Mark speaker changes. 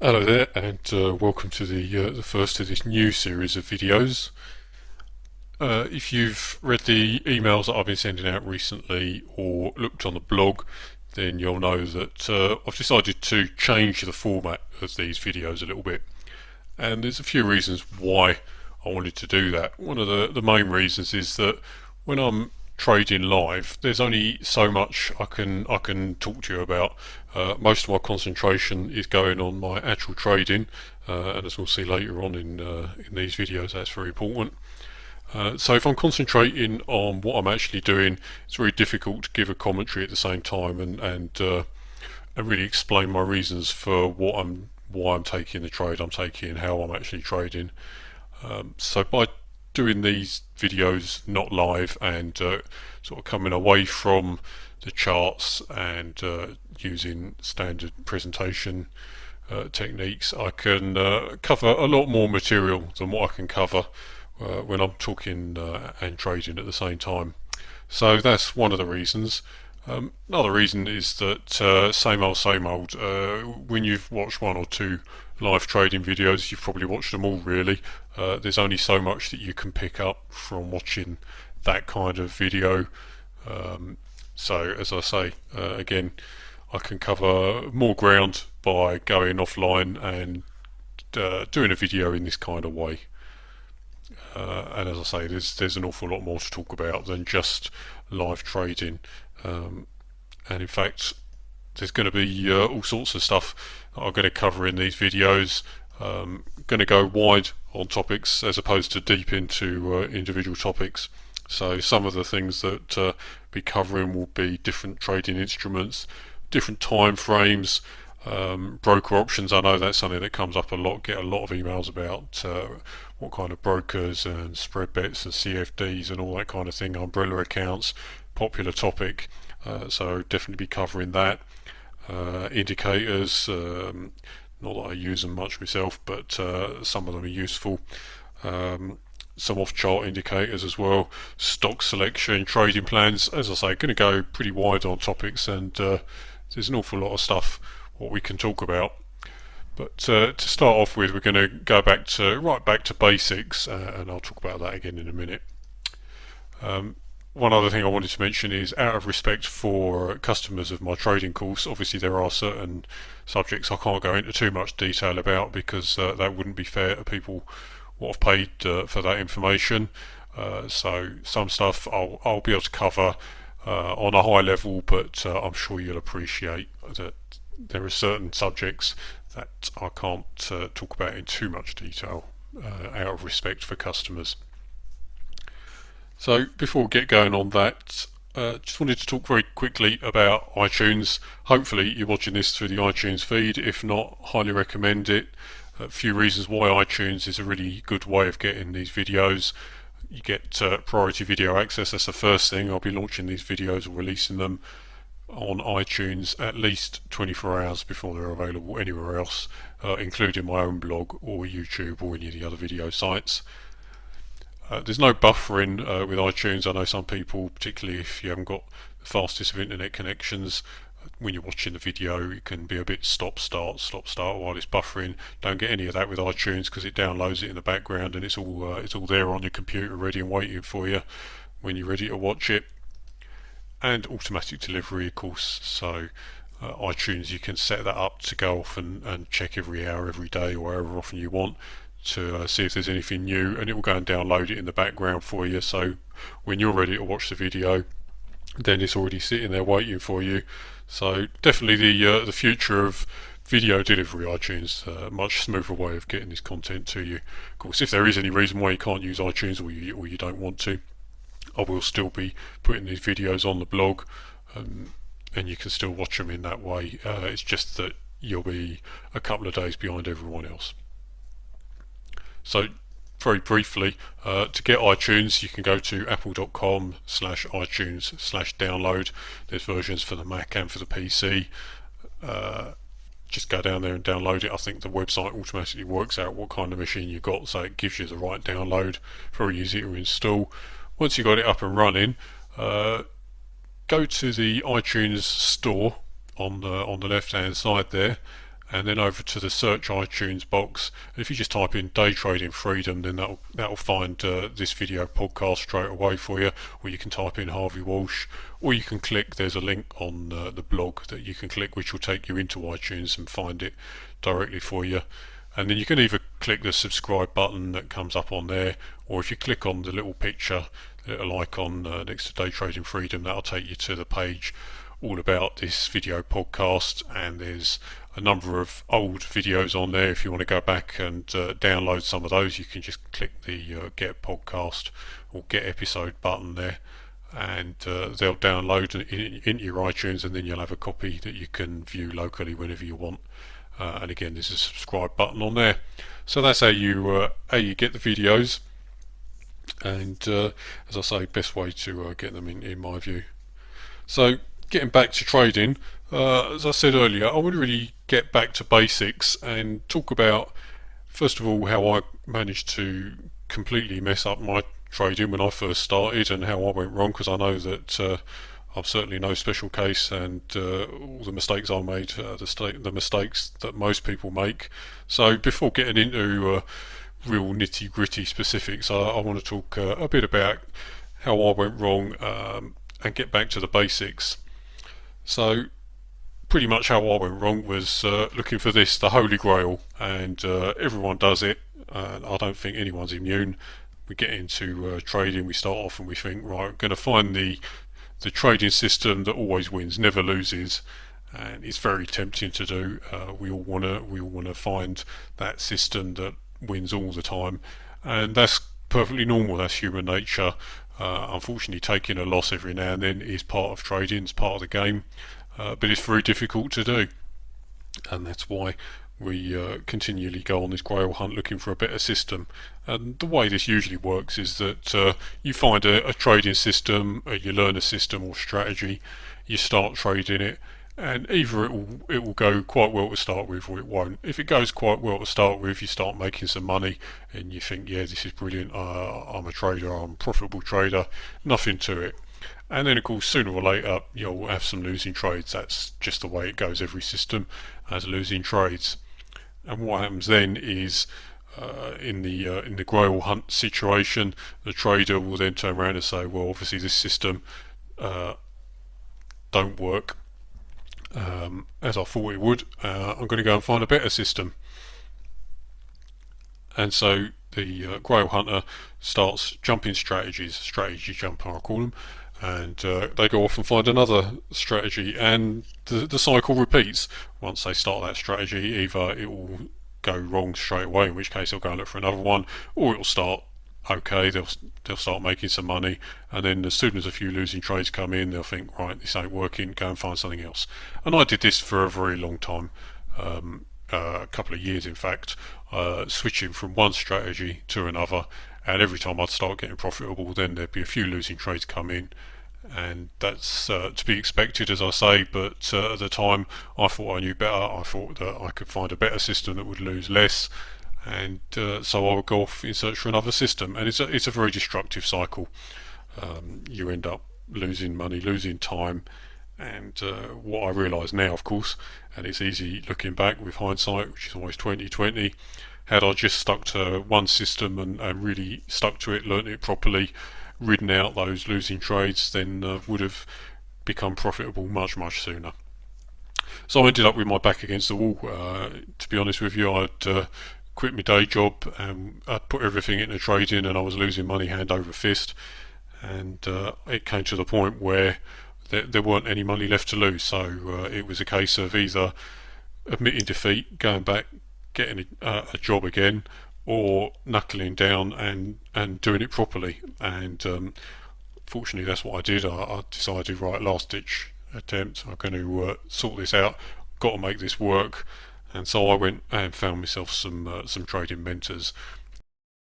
Speaker 1: Hello there, and welcome to the first of this new series of videos. If you've read the emails that I've been sending out recently or looked on the blog, then you'll know that I've decided to change the format of these videos a little bit. And there's a few reasons why I wanted to do that. One of the main reasons is that when I'm trading live, there's only so much I can talk to you about. Most of my concentration is going on my actual trading, and as we'll see later on in these videos, that's very important. So if I'm concentrating on what I'm actually doing, it's very difficult to give a commentary at the same time and really explain my reasons for why I'm taking the trade I'm taking and how I'm actually trading. So by doing these videos not live and sort of coming away from the charts and using standard presentation techniques, I can cover a lot more material than what I can cover when I'm talking and trading at the same time. So that's one of the reasons. Another reason is that same old, same old. When you've watched one or two live trading videos, you've probably watched them all really. There's only so much that you can pick up from watching that kind of video. So as I say, again, I can cover more ground by going offline and doing a video in this kind of way. And as I say, there's an awful lot more to talk about than just live trading. And in fact, there's going to be all sorts of stuff that I'm going to cover in these videos. Going to go wide on topics as opposed to deep into individual topics. So some of the things that be covering will be different trading instruments, different time frames, broker options. I know that's something that comes up a lot. Get a lot of emails about what kind of brokers and spread bets and CFDs and all that kind of thing. Umbrella accounts, popular topic. So definitely be covering that. Indicators. Not that I use them much myself, but some of them are useful. Some off-chart indicators as well, stock selection, trading plans. As I say, going to go pretty wide on topics, and there's an awful lot of stuff what we can talk about. But to start off with, we're going to go right back to basics, and I'll talk about that again in a minute. One other thing I wanted to mention is, out of respect for customers of my trading course, obviously there are certain subjects I can't go into too much detail about because that wouldn't be fair to people what I've paid for that information. So some stuff I'll be able to cover on a high level, but I'm sure you'll appreciate that there are certain subjects that I can't talk about in too much detail out of respect for customers. So before we get going on that, just wanted to talk very quickly about iTunes. Hopefully you're watching this through the iTunes feed. If not, highly recommend it. A few reasons why iTunes is a really good way of getting these videos. You get priority video access. That's the first thing. I'll be launching these videos or releasing them on iTunes at least 24 hours before they're available anywhere else, including my own blog or YouTube or any of the other video sites. There's no buffering with iTunes. I know some people, particularly if you haven't got the fastest of internet connections, when you're watching the video it can be a bit stop start while it's buffering. Don't get any of that with iTunes because it downloads it in the background and it's all there on your computer ready and waiting for you when you're ready to watch it. And automatic delivery, of course. So iTunes, you can set that up to go off and check every hour, every day, or however often you want to see if there's anything new, and it will go and download it in the background for you. So when you're ready to watch the video, then it's already sitting there waiting for you. So definitely the future of video delivery, iTunes, much smoother way of getting this content to you. Of course, if there is any reason why you can't use iTunes or you don't want to, I will still be putting these videos on the blog, and you can still watch them in that way. It's just that you'll be a couple of days behind everyone else. So very briefly, to get iTunes, you can go to apple.com/iTunes/download. There's versions for the Mac and for the PC. Just go down there and download it. I think the website automatically works out what kind of machine you've got, so it gives you the right download. Very easy to install. Once you've got it up and running, go to the iTunes store on the left hand side there, and then over to the search iTunes box. And if you just type in Day Trading Freedom, then that'll find this video podcast straight away for you. Or you can type in Harvey Walsh, or you can click. There's a link on the blog that you can click, which will take you into iTunes and find it directly for you. And then you can either click the subscribe button that comes up on there, or if you click on the little picture, the little icon next to Day Trading Freedom, that'll take you to the page all about this video podcast. And there's a number of old videos on there. If you want to go back and download some of those, you can just click the get podcast or get episode button there, and they'll download into your iTunes, and then you'll have a copy that you can view locally whenever you want. And again, there's a subscribe button on there. So that's how you get the videos, and as I say, best way to get them in my view. So getting back to trading, as I said earlier, I want to really get back to basics and talk about, first of all, how I managed to completely mess up my trading when I first started and how I went wrong, because I know that I'm certainly no special case, and all the mistakes I made, the mistakes that most people make. So before getting into real nitty gritty specifics, I want to talk a bit about how I went wrong and get back to the basics. So pretty much how I went wrong was looking for the Holy Grail, and everyone does it. I don't think anyone's immune. We get into trading, we start off and we think, right, I'm going to find the trading system that always wins, never loses, and it's very tempting to do. We all want to find that system that wins all the time, and that's perfectly normal. That's human nature. Unfortunately, taking a loss every now and then is part of trading. It's part of the game, but it's very difficult to do, and that's why we continually go on this grail hunt looking for a better system. And the way this usually works is that you find a trading system, you learn a system or strategy, you start trading it, and either it will go quite well to start with, or it won't. If it goes quite well to start with, you start making some money and you think, yeah, this is brilliant, I'm a trader, I'm a profitable trader, nothing to it. And then of course sooner or later you'll have some losing trades. That's just the way it goes. Every system has losing trades. And what happens then is in the grail hunt situation, the trader will then turn around and say, well, obviously this system don't work as I thought it would. I'm going to go and find a better system. And so the grail hunter starts jumping strategy jumper I call them, and they go off and find another strategy, and the cycle repeats. Once they start that strategy, either it will go wrong straight away, in which case they'll go and look for another one, or it'll start okay, they'll start making some money, and then as soon as a few losing trades come in, they'll think, right, this ain't working, go and find something else. And I did this for a very long time, a couple of years in fact, switching from one strategy to another, and every time I'd start getting profitable, then there'd be a few losing trades come in, and that's to be expected, as I say. But at the time I thought I knew better. I thought that I could find a better system that would lose less, and so I would go off in search for another system, and it's a very destructive cycle. You end up losing money, losing time, and what I realise now, of course, and it's easy looking back with hindsight, which is always 20/20, had I just stuck to one system and really stuck to it, learnt it properly, ridden out those losing trades, then would have become profitable much sooner. So I ended up with my back against the wall. To be honest with you, I'd quit my day job and I'd put everything into trading, and I was losing money hand over fist, and it came to the point where there weren't any money left to lose. So it was a case of either admitting defeat, going back, getting a job again, or knuckling down and doing it properly. And fortunately that's what I did. I decided, right, last ditch attempt, I'm going to sort this out, got to make this work. And so I went and found myself some trading mentors,